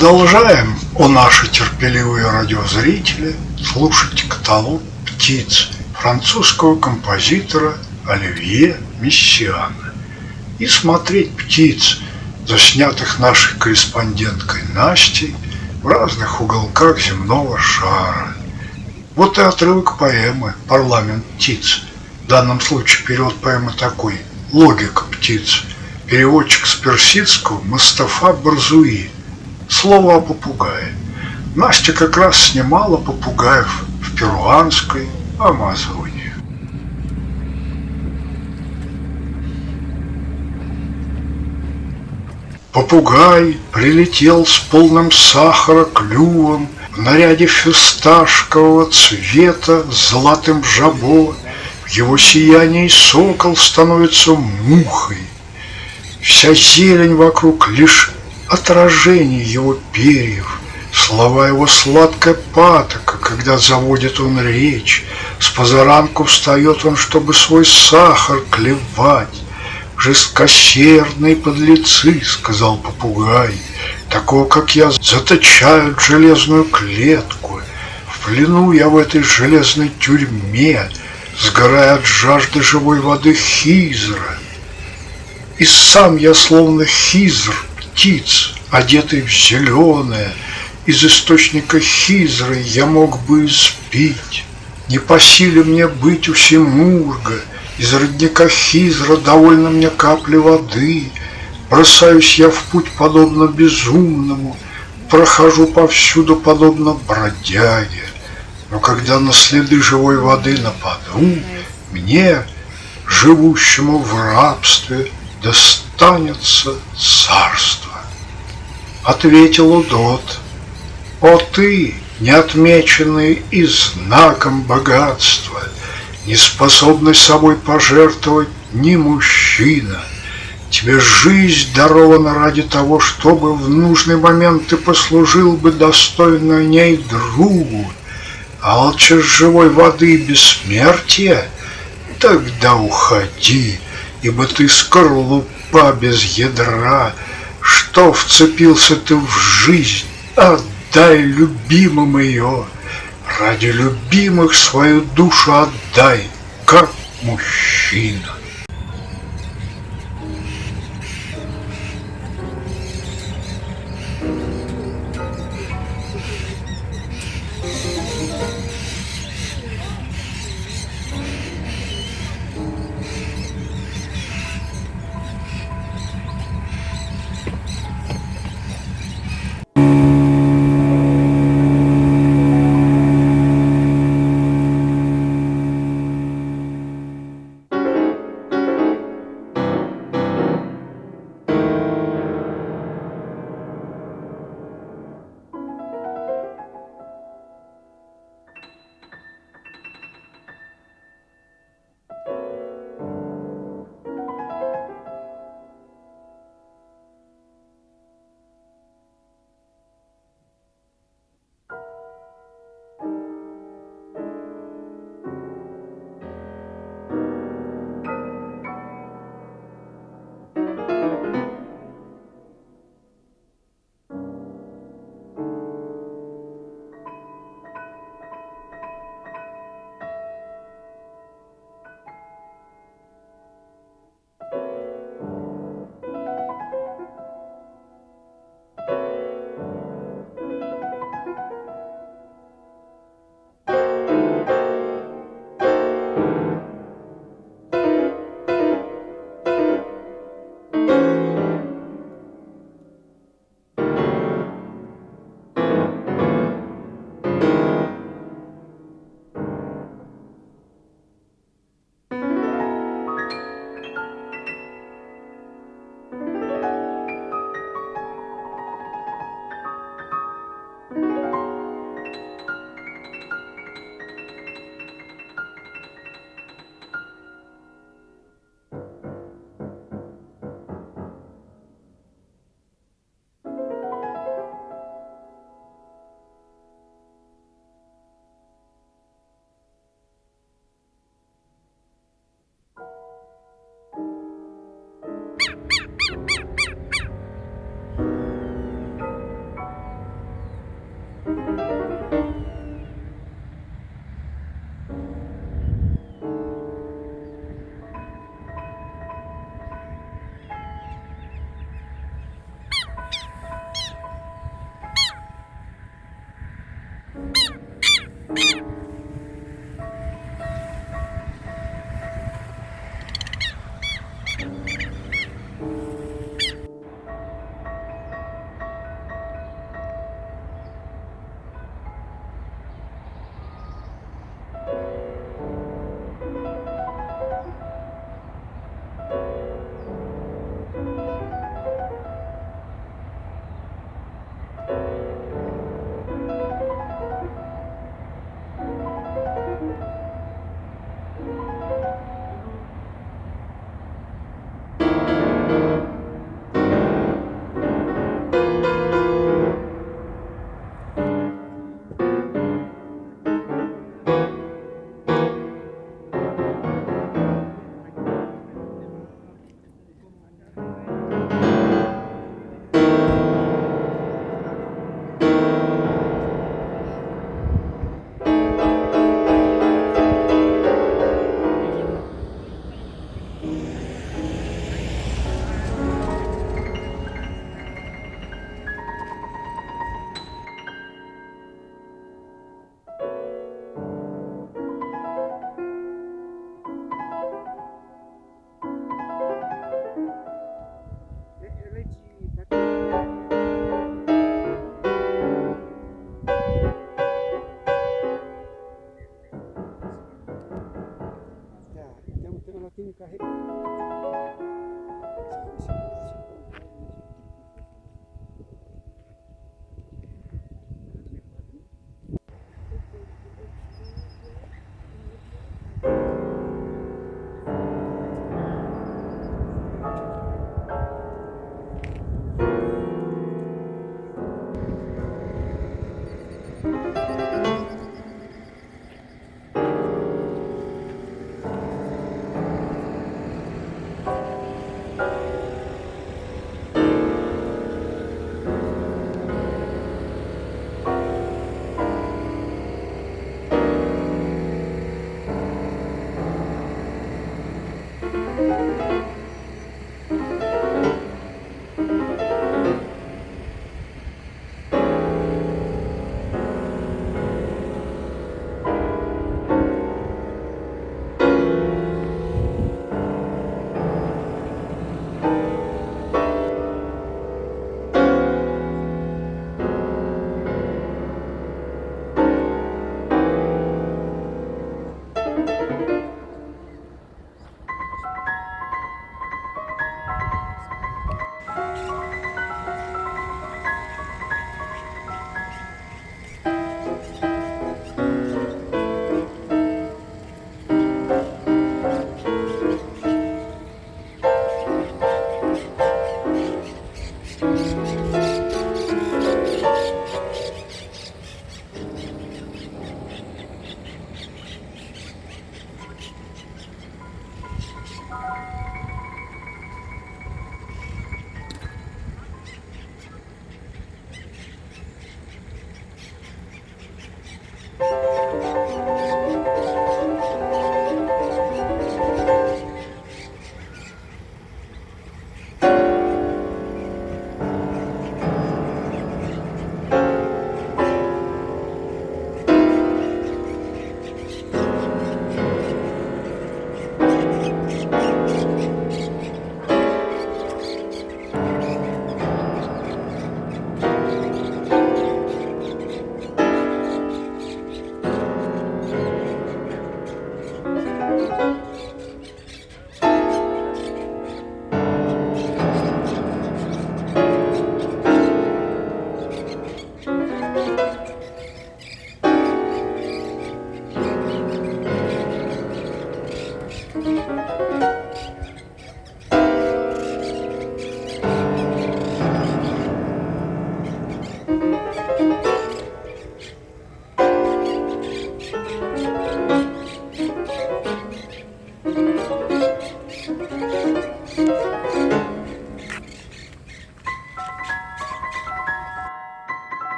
Продолжаем, о наши терпеливые радиозрители, слушать каталог «Птиц» французского композитора Оливье Мессиана и смотреть птиц, заснятых нашей корреспонденткой Настей в разных уголках земного шара. Вот и отрывок поэмы «Парламент птиц». В данном случае перевод поэмы такой: «Логика птиц». Переводчик с персидского Мустафа Барзуи. Слово о попугае. Настя как раз снимала попугаев в перуанской Амазонии. Попугай прилетел с полным сахара клювом в наряде фисташкового цвета с золотым жабо. В его сиянии сокол становится мухой. Вся зелень вокруг лишь отражение его перьев, слова его сладкая патока, когда заводит он речь. С позаранку встает он, чтобы свой сахар клевать. «Жесткосердные подлецы, — сказал попугай, — такого, как я, заточают в железную клетку. В плену я в этой железной тюрьме, сгорая от жажды живой воды Хизра. И сам я словно Хизр, птиц, одетый в зеленое, из источника Хизры я мог бы испить. Не по силе мне быть у Симурга, из родника Хизра довольно мне капли воды. Бросаюсь я в путь подобно безумному, прохожу повсюду подобно бродяге. Но когда на следы живой воды нападу, мне, живущему в рабстве, достанется царство». Ответил Удот: «О ты, не отмеченный и знаком богатства, не способный собой пожертвовать ни мужчина, тебе жизнь дарована ради того, чтобы в нужный момент ты послужил бы достойно ней другу. Алчишь живой воды и бессмертия? Тогда уходи, ибо ты скорлупа без ядра. Что вцепился ты в жизнь? Отдай любимым ее. Ради любимых свою душу отдай, как мужчина». प्राथमिक आहे.